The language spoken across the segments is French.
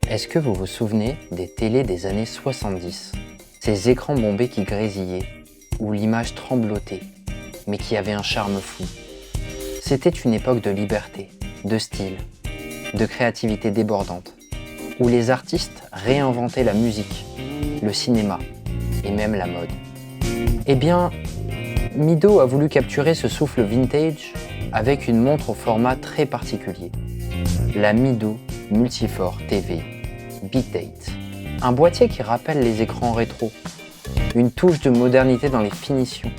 Est-ce que vous vous souvenez des télés des années 70? Ces écrans bombés qui grésillaient, où l'image tremblotait, mais qui avaient un charme fou. C'était une époque de liberté, de style, de créativité débordante, où les artistes réinventaient la musique, le cinéma et même la mode. Eh bien, Mido a voulu capturer ce souffle vintage avec une montre au format très particulier, la Mido Multifor TV Big Date. Un boîtier qui rappelle les écrans rétro, une touche de modernité dans les finitions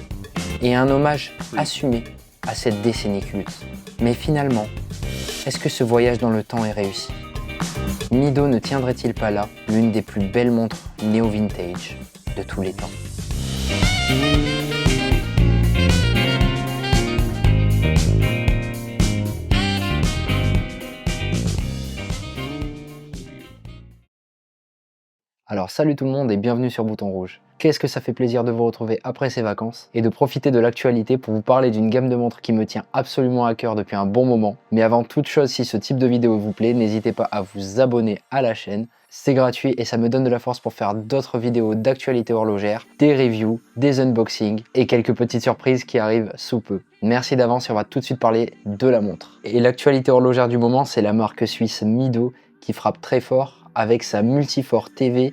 et un hommage assumé à cette décennie culte. Mais finalement, est-ce que ce voyage dans le temps est réussi? Mido ne tiendrait-il pas là l'une des plus belles montres néo-vintage de tous les temps? Alors salut tout le monde et bienvenue sur Bouton Rouge. Qu'est-ce que ça fait plaisir de vous retrouver après ces vacances et de profiter de l'actualité pour vous parler d'une gamme de montres qui me tient absolument à cœur depuis un bon moment. Mais avant toute chose, si ce type de vidéo vous plaît, n'hésitez pas à vous abonner à la chaîne. C'est gratuit et ça me donne de la force pour faire d'autres vidéos d'actualité horlogère, des reviews, des unboxings et quelques petites surprises qui arrivent sous peu. Merci d'avance et on va tout de suite parler de la montre. Et l'actualité horlogère du moment, c'est la marque suisse Mido qui frappe très fort avec sa Multifor TV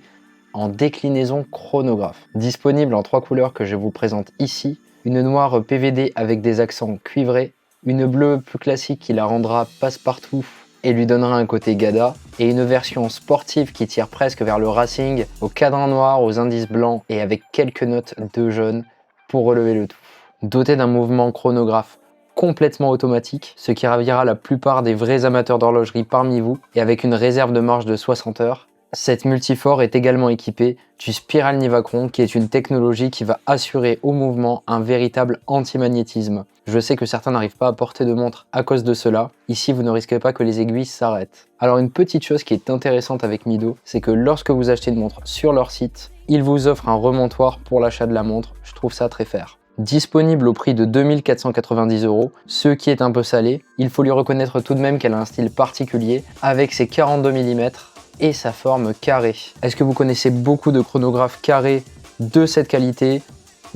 en déclinaison chronographe. Disponible en 3 couleurs que je vous présente ici, une noire PVD avec des accents cuivrés, une bleue plus classique qui la rendra passe-partout et lui donnera un côté gada, et une version sportive qui tire presque vers le racing, au cadran noir, aux indices blancs et avec quelques notes de jaune pour relever le tout. Dotée d'un mouvement chronographe complètement automatique, ce qui ravira la plupart des vrais amateurs d'horlogerie parmi vous, et avec une réserve de marche de 60 heures, cette Multifor est également équipée du Spiral Nivacron, qui est une technologie qui va assurer au mouvement un véritable anti-magnétisme. Je sais que certains n'arrivent pas à porter de montre à cause de cela. Ici, vous ne risquez pas que les aiguilles s'arrêtent. Alors une petite chose qui est intéressante avec Mido, c'est que lorsque vous achetez une montre sur leur site, ils vous offrent un remontoir pour l'achat de la montre. Je trouve ça très fair. Disponible au prix de 2490 €, ce qui est un peu salé. Il faut lui reconnaître tout de même qu'elle a un style particulier avec ses 42 mm et sa forme carrée. Est-ce que vous connaissez beaucoup de chronographes carrés de cette qualité?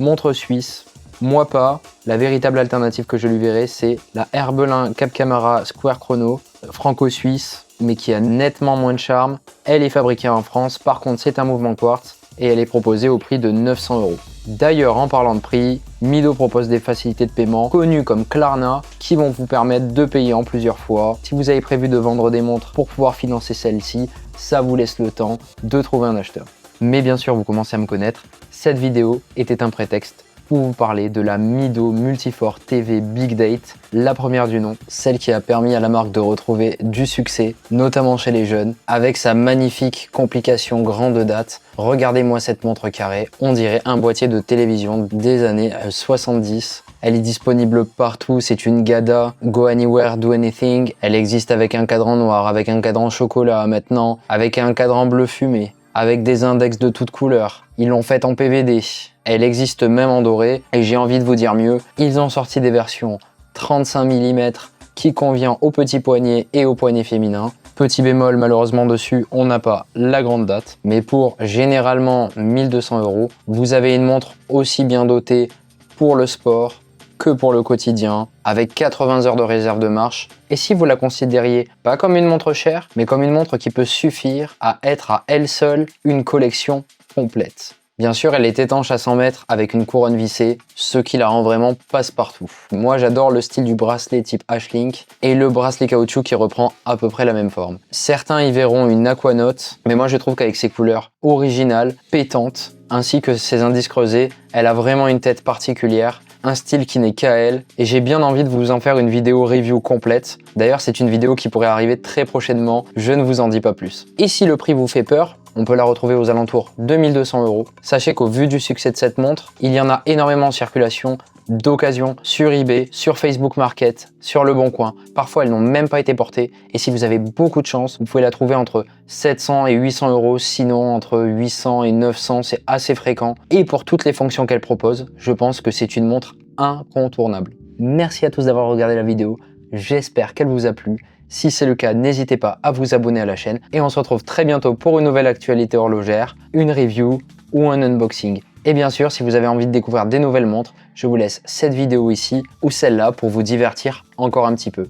Montre suisse, moi pas. La véritable alternative que je lui verrai, c'est la Herbelin Cap Camara Square Chrono, franco-suisse, mais qui a nettement moins de charme. Elle est fabriquée en France, par contre c'est un mouvement quartz et elle est proposée au prix de 900 €. D'ailleurs, en parlant de prix, Mido propose des facilités de paiement connues comme Klarna qui vont vous permettre de payer en plusieurs fois. Si vous avez prévu de vendre des montres pour pouvoir financer celle-ci, ça vous laisse le temps de trouver un acheteur. Mais bien sûr, vous commencez à me connaître, cette vidéo était un prétexte pour vous parler de la Mido Multifor TV Big Date, la première du nom, celle qui a permis à la marque de retrouver du succès, notamment chez les jeunes, avec sa magnifique complication grande date. Regardez-moi cette montre carrée, on dirait un boîtier de télévision des années 70. Elle est disponible partout, c'est une Gada, Go Anywhere, Do Anything. Elle existe avec un cadran noir, avec un cadran chocolat maintenant, avec un cadran bleu fumé, avec des index de toutes couleurs. Ils l'ont faite en PVD. Elle existe même en doré et j'ai envie de vous dire mieux, ils ont sorti des versions 35 mm qui convient aux petits poignets et aux poignets féminins. Petit bémol, malheureusement dessus, on n'a pas la grande date. Mais pour généralement 1200 €, vous avez une montre aussi bien dotée pour le sport que pour le quotidien, avec 80 heures de réserve de marche. Et si vous la considériez pas comme une montre chère, mais comme une montre qui peut suffire à être à elle seule une collection complète. Bien sûr, elle est étanche à 100 mètres avec une couronne vissée, ce qui la rend vraiment passe-partout. Moi, j'adore le style du bracelet type H-Link et le bracelet caoutchouc qui reprend à peu près la même forme. Certains y verront une aquanote, mais moi je trouve qu'avec ses couleurs originales, pétantes, ainsi que ses indices creusés, elle a vraiment une tête particulière, un style qui n'est qu'à elle, et j'ai bien envie de vous en faire une vidéo review complète. D'ailleurs, c'est une vidéo qui pourrait arriver très prochainement, je ne vous en dis pas plus. Et si le prix vous fait peur, on peut la retrouver aux alentours de 1200 €. Sachez qu'au vu du succès de cette montre, il y en a énormément en circulation d'occasion sur eBay, sur Facebook Market, sur Le Bon Coin. Parfois, elles n'ont même pas été portées. Et si vous avez beaucoup de chance, vous pouvez la trouver entre 700 et 800 €. Sinon, entre 800 et 900, c'est assez fréquent. Et pour toutes les fonctions qu'elle propose, je pense que c'est une montre incontournable. Merci à tous d'avoir regardé la vidéo. J'espère qu'elle vous a plu. Si c'est le cas, n'hésitez pas à vous abonner à la chaîne et on se retrouve très bientôt pour une nouvelle actualité horlogère, une review ou un unboxing. Et bien sûr, si vous avez envie de découvrir des nouvelles montres, je vous laisse cette vidéo ici ou celle-là pour vous divertir encore un petit peu.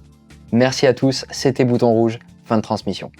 Merci à tous, c'était Bouton Rouge, fin de transmission.